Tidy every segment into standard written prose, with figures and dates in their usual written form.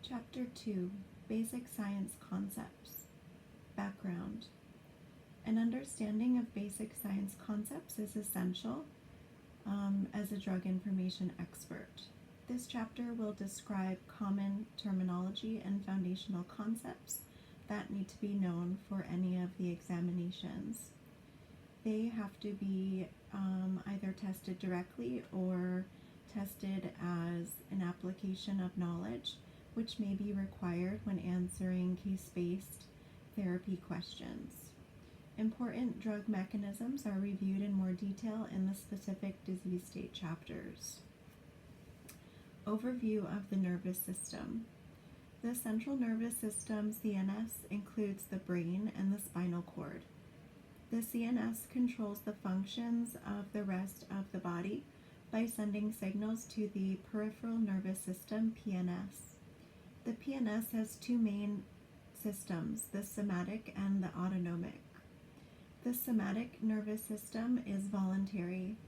Chapter 2, Basic Science Concepts. Background. An understanding of basic science concepts is essential as a drug information expert. This chapter will describe common terminology and foundational concepts that need to be known for any of the examinations. They have to be either tested directly or tested as an application of knowledge, which may be required when answering case-based therapy questions. Important drug mechanisms are reviewed in more detail in the specific disease state chapters. Overview of the nervous system. The central nervous system, CNS, includes the brain and the spinal cord. The CNS controls the functions of the rest of the body by sending signals to the peripheral nervous system, PNS. The PNS has two main systems, the somatic and the autonomic. The somatic nervous system is voluntary.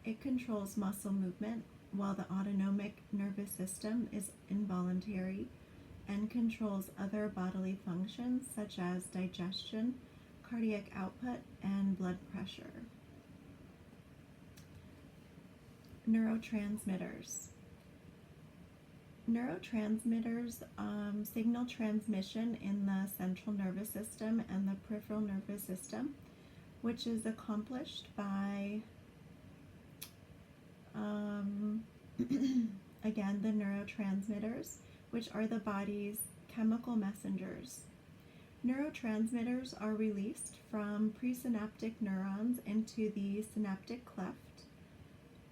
It controls muscle movement, while the autonomic nervous system is involuntary and controls other bodily functions such as digestion, cardiac output, and blood pressure. Neurotransmitters. Neurotransmitters signal transmission in the central nervous system and the peripheral nervous system, which is accomplished by, again, the neurotransmitters, which are the body's chemical messengers. Neurotransmitters are released from presynaptic neurons into the synaptic cleft.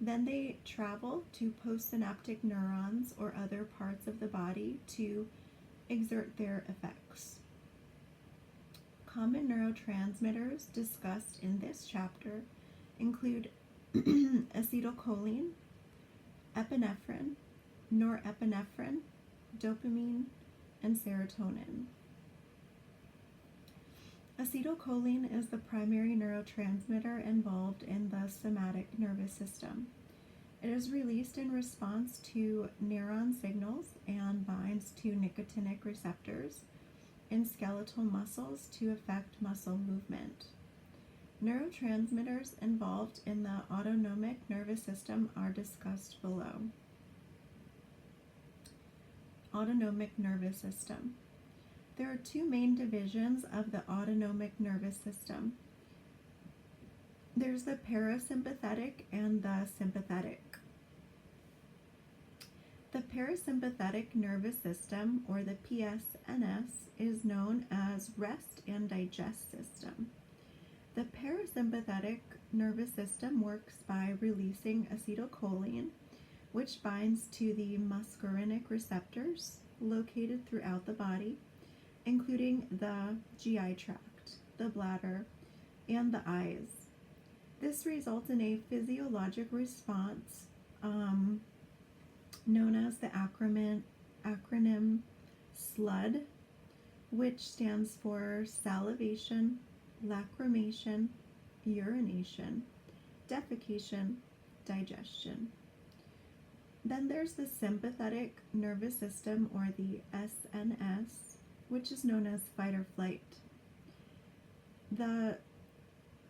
Then they travel to postsynaptic neurons or other parts of the body to exert their effects. Common neurotransmitters discussed in this chapter include acetylcholine, epinephrine, norepinephrine, dopamine, and serotonin. Acetylcholine is the primary neurotransmitter involved in the somatic nervous system. It is released in response to neuron signals and binds to nicotinic receptors in skeletal muscles to affect muscle movement. Neurotransmitters involved in the autonomic nervous system are discussed below. Autonomic nervous system. There are two main divisions of the autonomic nervous system. There's the parasympathetic and the sympathetic. The parasympathetic nervous system, or the PSNS, is known as rest and digest system. The parasympathetic nervous system works by releasing acetylcholine, which binds to the muscarinic receptors located throughout the body, including the GI tract, the bladder, and the eyes. This results in a physiologic response known as the acronym SLUD, which stands for salivation, lacrimation, urination, defecation, digestion. Then there's the sympathetic nervous system, or the SNS, which is known as fight or flight. The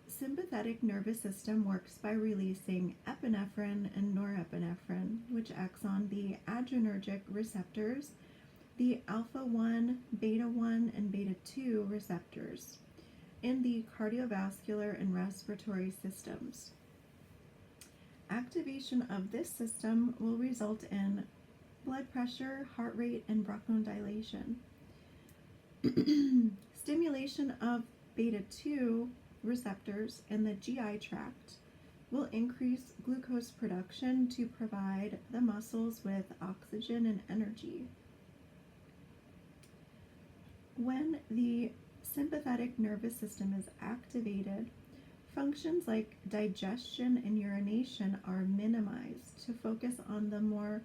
sympathetic nervous system works by releasing epinephrine and norepinephrine, which acts on the adrenergic receptors, the alpha-1, beta-1, and beta-2 receptors in the cardiovascular and respiratory systems. Activation of this system will result in blood pressure, heart rate, and bronchodilation. Stimulation of beta-2 receptors in the GI tract will increase glucose production to provide the muscles with oxygen and energy. When the sympathetic nervous system is activated, functions like digestion and urination are minimized to focus on the more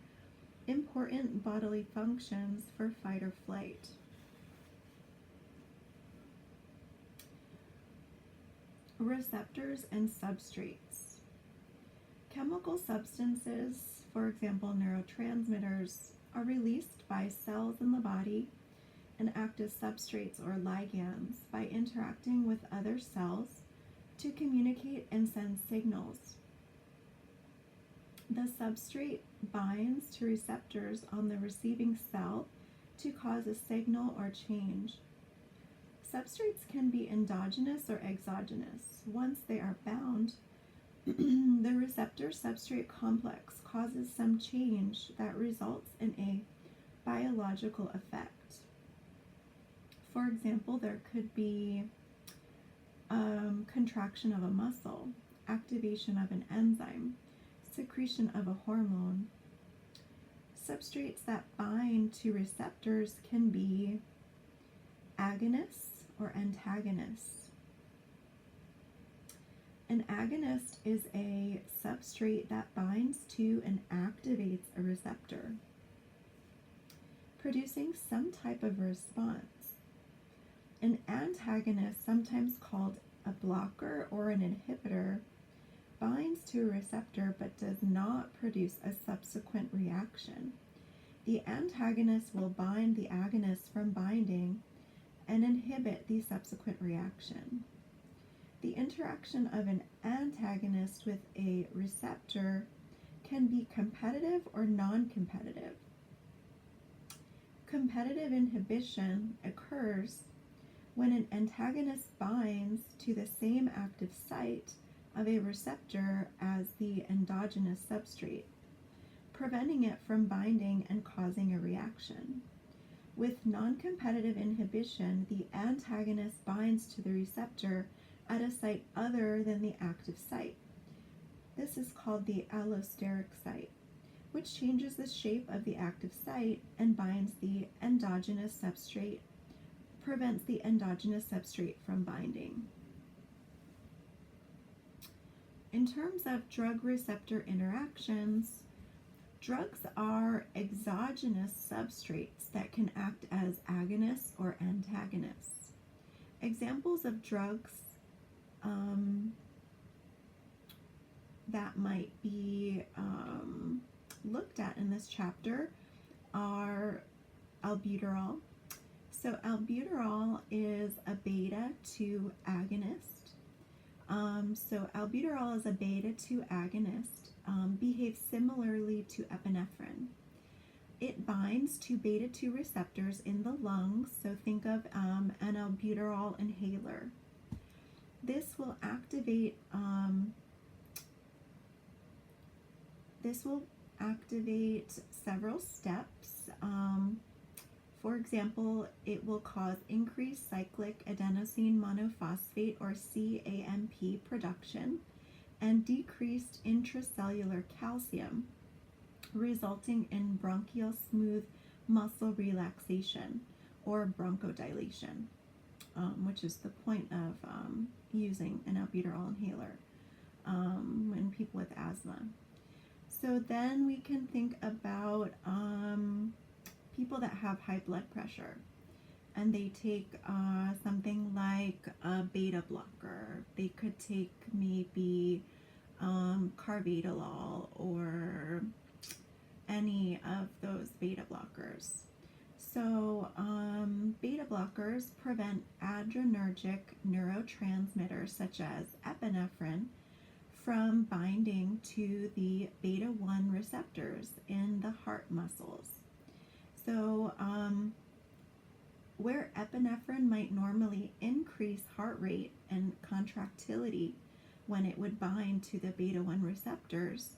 important bodily functions for fight or flight. Receptors and substrates. Chemical substances, for example neurotransmitters, are released by cells in the body and act as substrates or ligands by interacting with other cells to communicate and send signals. The substrate binds to receptors on the receiving cell to cause a signal or change. Substrates can be endogenous or exogenous. Once they are bound, the receptor-substrate complex causes some change that results in a biological effect. For example, there could be contraction of a muscle, activation of an enzyme, secretion of a hormone. Substrates that bind to receptors can be agonists or antagonists. An agonist is a substrate that binds to and activates a receptor, producing some type of response. An antagonist, sometimes called a blocker or an inhibitor, binds to a receptor but does not produce a subsequent reaction. The antagonist will bind the agonist from binding and inhibit the subsequent reaction. The interaction of an antagonist with a receptor can be competitive or non-competitive. Competitive inhibition occurs when an antagonist binds to the same active site of a receptor as the endogenous substrate, preventing it from binding and causing a reaction. With non-competitive inhibition, the antagonist binds to the receptor at a site other than the active site. This is called the allosteric site, which changes the shape of the active site and binds the endogenous substrate, prevents the endogenous substrate from binding. In terms of drug-receptor interactions, drugs are exogenous substrates that can act as agonists or antagonists. Examples of drugs that might be looked at in this chapter are albuterol. So albuterol is a beta-2 agonist. So albuterol is a beta-2 agonist, behaves similarly to epinephrine. It binds to beta-2 receptors in the lungs, so think of an albuterol inhaler. This will activate several steps. For example, it will cause increased cyclic adenosine monophosphate or CAMP production and decreased intracellular calcium, resulting in bronchial smooth muscle relaxation or bronchodilation, which is the point of using an albuterol inhaler in people with asthma. So then we can think about people that have high blood pressure and they take something like a beta blocker. They could take maybe carvedilol or any of those beta blockers. So beta blockers prevent adrenergic neurotransmitters such as epinephrine from binding to the beta-1 receptors in the heart muscles. So where epinephrine might normally increase heart rate and contractility when it would bind to the beta-1 receptors,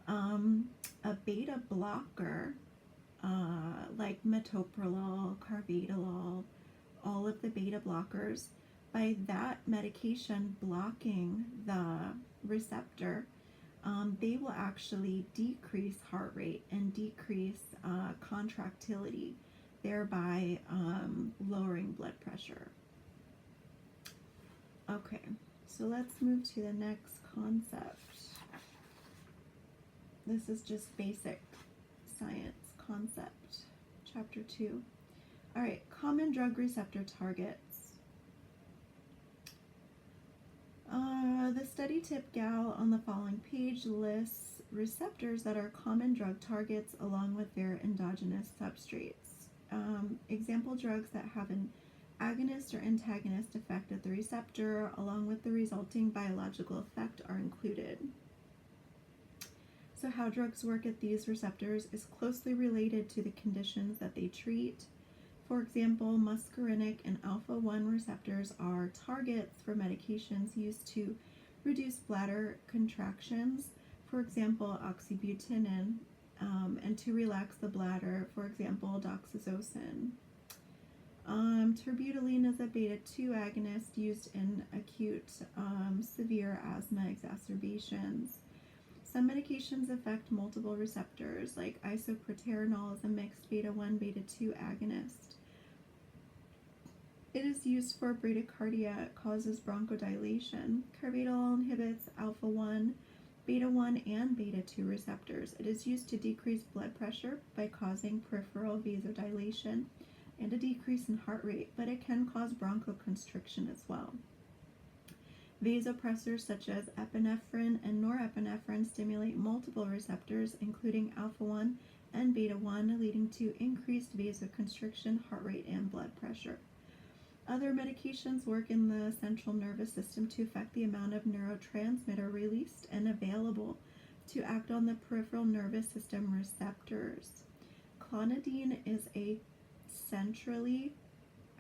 a beta blocker like metoprolol, carvedilol, all of the beta blockers, by that medication blocking the receptor, they will actually decrease heart rate and decrease contractility, thereby lowering blood pressure. Okay, so let's move to the next concept. This is just basic science concept, chapter 2. All right, common drug receptor targets. The study tip gal on the following page lists receptors that are common drug targets along with their endogenous substrates. Example drugs that have an agonist or antagonist effect at the receptor along with the resulting biological effect are included. So how drugs work at these receptors is closely related to the conditions that they treat. For example, muscarinic and alpha-1 receptors are targets for medications used to reduce bladder contractions, for example, oxybutynin, and to relax the bladder, for example, doxazocin. Terbutaline is a beta-2 agonist used in acute severe asthma exacerbations. Some medications affect multiple receptors, like isoproterenol is a mixed beta-1, beta-2 agonist. It is used for bradycardia. It causes bronchodilation. Carvedilol inhibits alpha-1, beta-1, and beta-2 receptors. It is used to decrease blood pressure by causing peripheral vasodilation and a decrease in heart rate, but it can cause bronchoconstriction as well. Vasopressors such as epinephrine and norepinephrine stimulate multiple receptors, including alpha-1 and beta-1, leading to increased vasoconstriction, heart rate, and blood pressure. Other medications work in the central nervous system to affect the amount of neurotransmitter released and available to act on the peripheral nervous system receptors. Clonidine is a centrally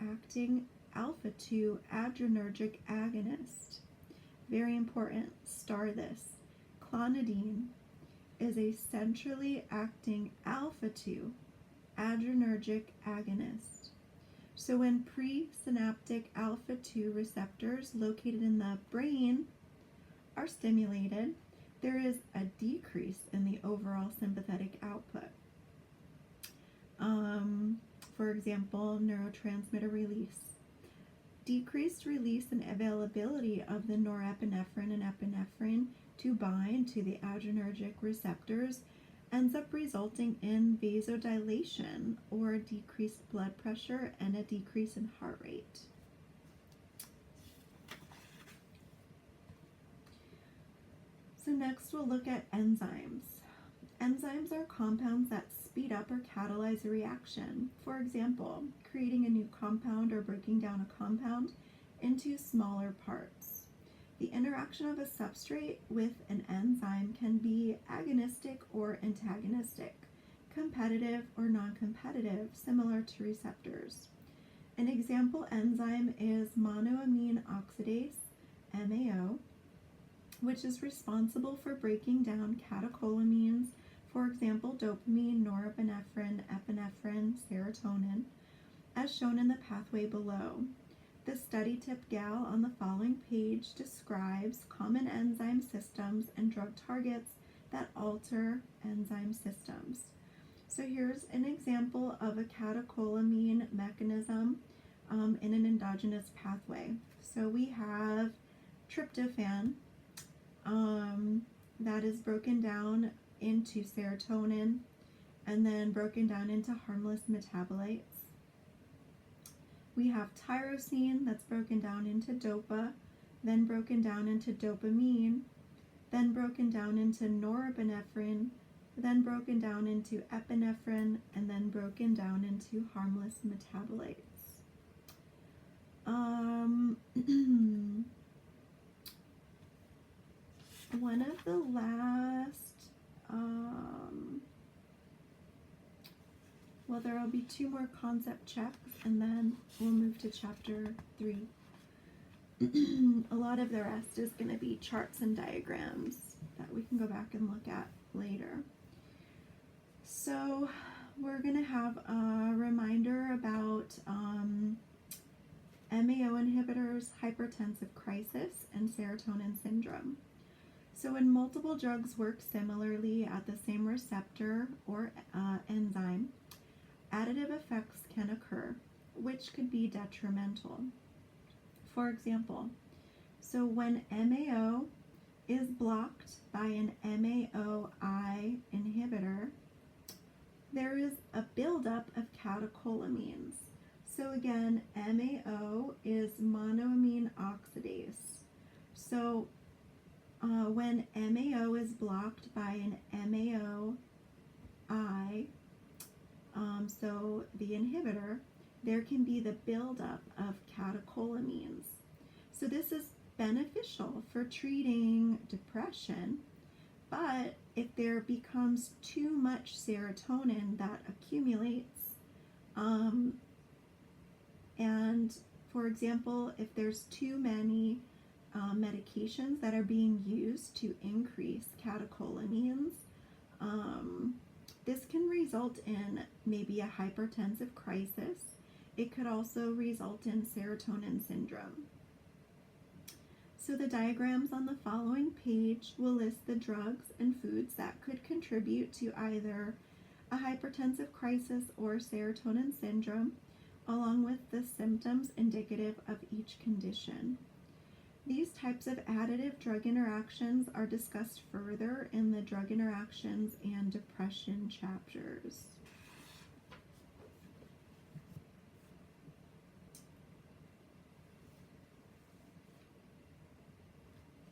acting alpha-2 adrenergic agonist. Very important, star this. Clonidine is a centrally acting alpha-2 adrenergic agonist. So when presynaptic alpha-2 receptors located in the brain are stimulated, there is a decrease in the overall sympathetic output. For example, neurotransmitter release. Decreased release and availability of the norepinephrine and epinephrine to bind to the adrenergic receptors ends up resulting in vasodilation or decreased blood pressure and a decrease in heart rate. So next we'll look at enzymes. Enzymes are compounds that speed up or catalyze a reaction. For example, creating a new compound or breaking down a compound into smaller parts. The interaction of a substrate with an enzyme can be agonistic or antagonistic, competitive or non-competitive, similar to receptors. An example enzyme is monoamine oxidase, MAO, which is responsible for breaking down catecholamines, for example, dopamine, norepinephrine, epinephrine, serotonin, as shown in the pathway below. The study tip gal on the following page describes common enzyme systems and drug targets that alter enzyme systems. So here's an example of a catecholamine mechanism in an endogenous pathway. So we have tryptophan that is broken down into serotonin and then broken down into harmless metabolites. We have tyrosine that's broken down into dopa, then broken down into dopamine, then broken down into norepinephrine, then broken down into epinephrine, and then broken down into harmless metabolites. One of the last, well, there will be 2 more concept checks, and then we'll move to chapter 3. A lot of the rest is going to be charts and diagrams that we can go back and look at later. So we're going to have a reminder about MAO inhibitors, hypertensive crisis, and serotonin syndrome. So when multiple drugs work similarly at the same receptor or enzyme, additive effects can occur, which could be detrimental. For example, so when MAO is blocked by an MAOI inhibitor, there is a buildup of catecholamines. So again, MAO is monoamine oxidase. So When MAO is blocked by an MAO-I, so the inhibitor, there can be the buildup of catecholamines. So this is beneficial for treating depression, but if there becomes too much serotonin that accumulates, and for example, if there's too many medications that are being used to increase catecholamines, this can result in maybe a hypertensive crisis. It could also result in serotonin syndrome. So the diagrams on the following page will list the drugs and foods that could contribute to either a hypertensive crisis or serotonin syndrome, along with the symptoms indicative of each condition. These types of additive drug interactions are discussed further in the drug interactions and depression chapters.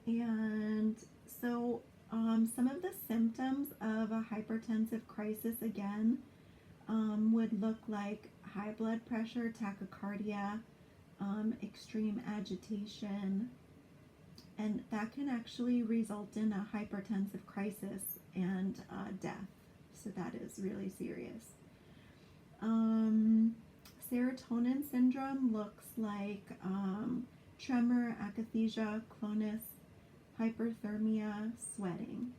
And so some of the symptoms of a hypertensive crisis, again, would look like high blood pressure, tachycardia, extreme agitation, and that can actually result in a hypertensive crisis and death. So that is really serious. Serotonin syndrome looks like tremor, akathisia, clonus, hyperthermia, sweating.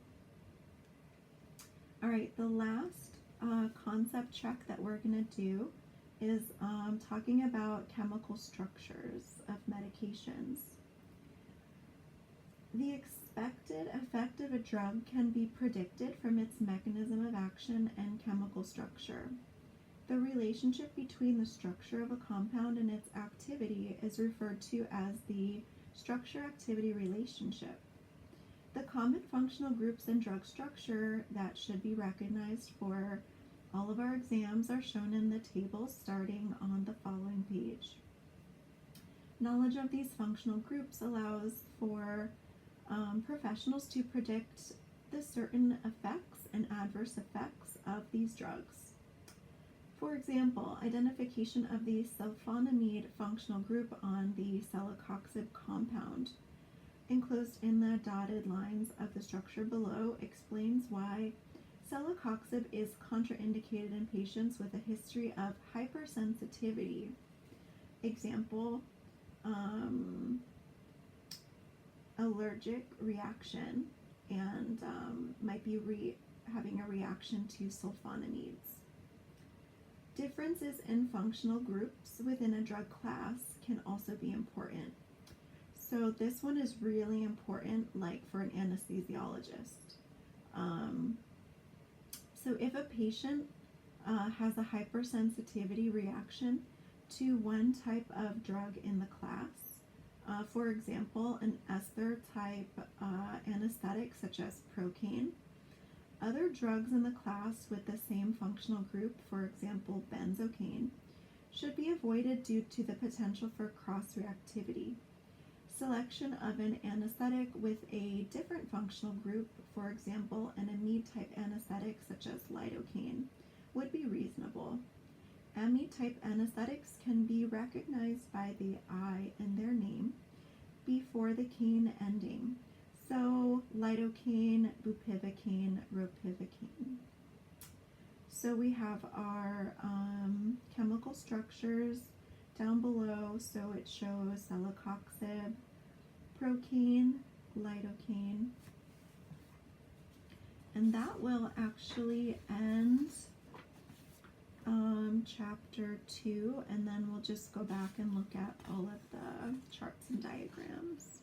All right, the last concept check that we're going to do is talking about chemical structures of medications. The expected effect of a drug can be predicted from its mechanism of action and chemical structure. The relationship between the structure of a compound and its activity is referred to as the structure-activity relationship. The common functional groups in drug structure that should be recognized for all of our exams are shown in the table starting on the following page. Knowledge of these functional groups allows for professionals to predict the certain effects and adverse effects of these drugs. For example, identification of the sulfonamide functional group on the celecoxib compound enclosed in the dotted lines of the structure below explains why celecoxib is contraindicated in patients with a history of hypersensitivity. Example, allergic reaction, and might be having a reaction to sulfonamides. Differences in functional groups within a drug class can also be important. So this one is really important, like for an anesthesiologist. So if a patient has a hypersensitivity reaction to one type of drug in the class, for example, an ester type anesthetic such as procaine, other drugs in the class with the same functional group, for example, benzocaine, should be avoided due to the potential for cross-reactivity. Selection of an anesthetic with a different functional group, for example, an amide-type anesthetic such as lidocaine, would be reasonable. Amide-type anesthetics can be recognized by the I in their name before the cane ending. So lidocaine, bupivacaine, ropivacaine. So we have our chemical structures down below. So it shows celecoxib, procaine, lidocaine. And that will actually end chapter 2, and then we'll just go back and look at all of the charts and diagrams.